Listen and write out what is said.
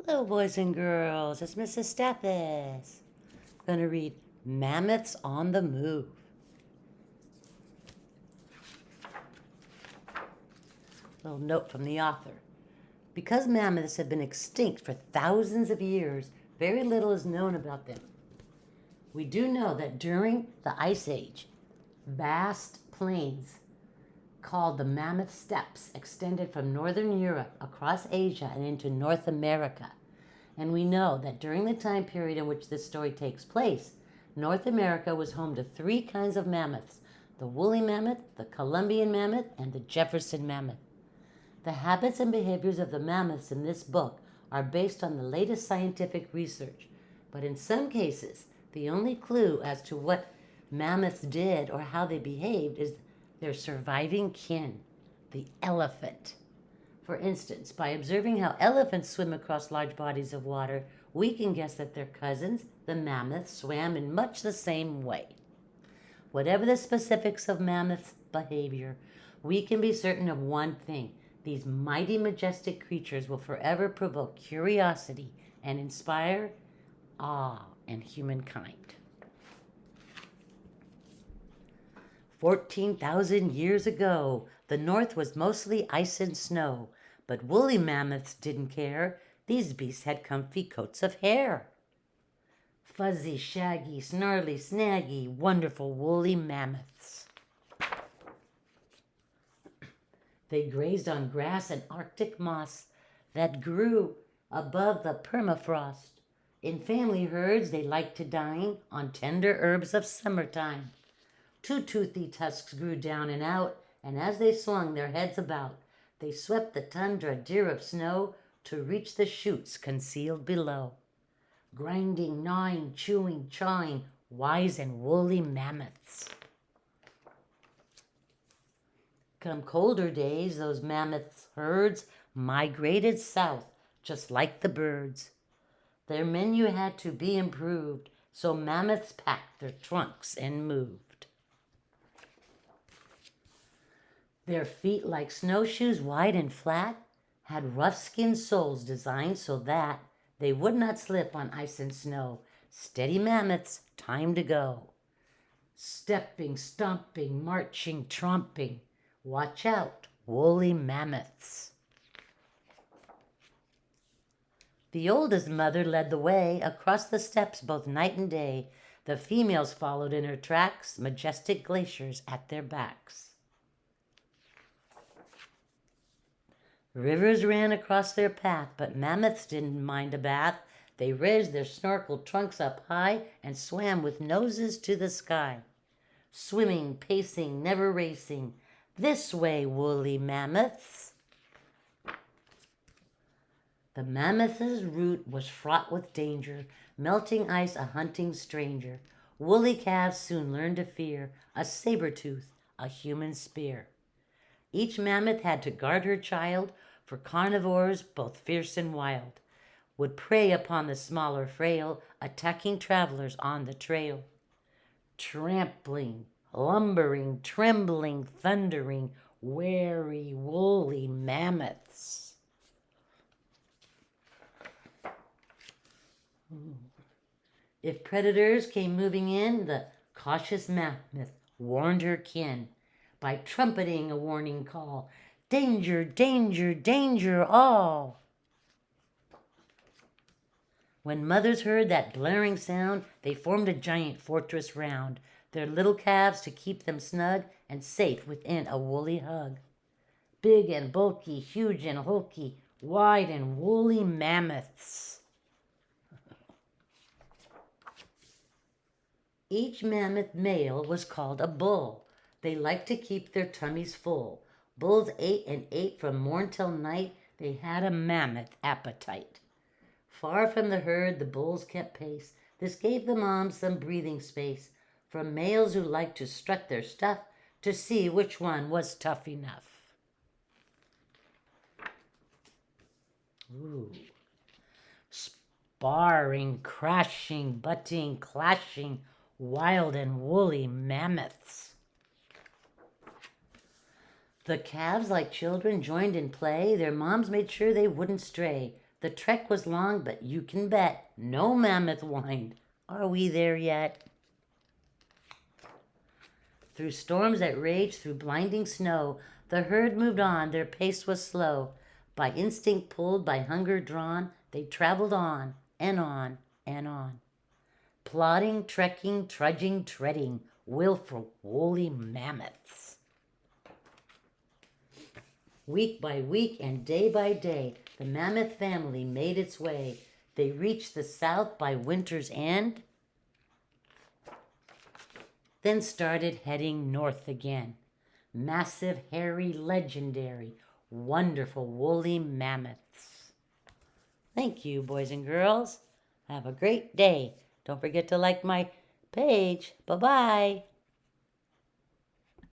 Hello, boys and girls. It's Mrs. Stathis. I'm going to read Mammoths on the Move. A little note from the author. Because mammoths have been extinct for thousands of years, very little is known about them. We do know that during the Ice Age, vast plains called the Mammoth Steppes extended from northern Europe across Asia and into North America. And we know that during the time period in which this story takes place, North America was home to three kinds of mammoths: the woolly mammoth, the Columbian mammoth, and the Jefferson mammoth. The habits and behaviors of the mammoths in this book are based on the latest scientific research, but in some cases, the only clue as to what mammoths did or how they behaved is their surviving kin, the elephant. For instance, by observing how elephants swim across large bodies of water, we can guess that their cousins, the mammoths, swam in much the same way. Whatever the specifics of mammoths' behavior, we can be certain of one thing: these mighty, majestic creatures will forever provoke curiosity and inspire awe in humankind. 14,000 years ago, the North was mostly ice and snow, but woolly mammoths didn't care. These beasts had comfy coats of hair. Fuzzy, shaggy, snarly, snaggy, wonderful woolly mammoths. They grazed on grass and Arctic moss that grew above the permafrost. In family herds, they liked to dine on tender herbs of summertime. Two toothy tusks grew down and out, and as they swung their heads about, they swept the tundra deer of snow to reach the shoots concealed below. Grinding, gnawing, chewing, chawing, wise and woolly mammoths. Come colder days, those mammoth herds migrated south, just like the birds. Their menu had to be improved, so mammoths packed their trunks and moved. Their feet, like snowshoes, wide and flat, had rough-skin soles designed so that they would not slip on ice and snow. Steady mammoths, time to go. Stepping, stomping, marching, tromping. Watch out, woolly mammoths. The oldest mother led the way across the steppes both night and day. The females followed in her tracks, majestic glaciers at their backs. Rivers ran across their path, but mammoths didn't mind a bath. They raised their snorkel trunks up high and swam with noses to the sky. Swimming, pacing, never racing. This way, woolly mammoths. The mammoth's route was fraught with danger, melting ice a hunting stranger. Woolly calves soon learned to fear a saber tooth, a human spear. Each mammoth had to guard her child, for carnivores, both fierce and wild, would prey upon the smaller frail, attacking travelers on the trail. Trampling, lumbering, trembling, thundering, wary, woolly mammoths. If predators came moving in, the cautious mammoth warned her kin by trumpeting a warning call: danger, danger, danger all. When mothers heard that blaring sound, they formed a giant fortress round their little calves to keep them snug and safe within a woolly hug. Big and bulky, huge and hulky, wide and woolly mammoths. Each mammoth male was called a bull. They liked to keep their tummies full. Bulls ate and ate from morn till night. They had a mammoth appetite. Far from the herd, the bulls kept pace. This gave the moms some breathing space from males who liked to strut their stuff to see which one was tough enough. Ooh. Sparring, crashing, butting, clashing, wild and woolly mammoths. The calves, like children, joined in play. Their moms made sure they wouldn't stray. The trek was long, but you can bet no mammoth whined. Are we there yet? Through storms that raged, through blinding snow, the herd moved on, their pace was slow. By instinct pulled, by hunger drawn, they traveled on and on and on. Plodding, trekking, trudging, treading, willful, woolly mammoths. Week by week and day by day, the mammoth family made its way. They reached the south by winter's end, then started heading north again. Massive, hairy, legendary, wonderful woolly mammoths. Thank you, boys and girls. Have a great day. Don't forget to like my page. Bye-bye.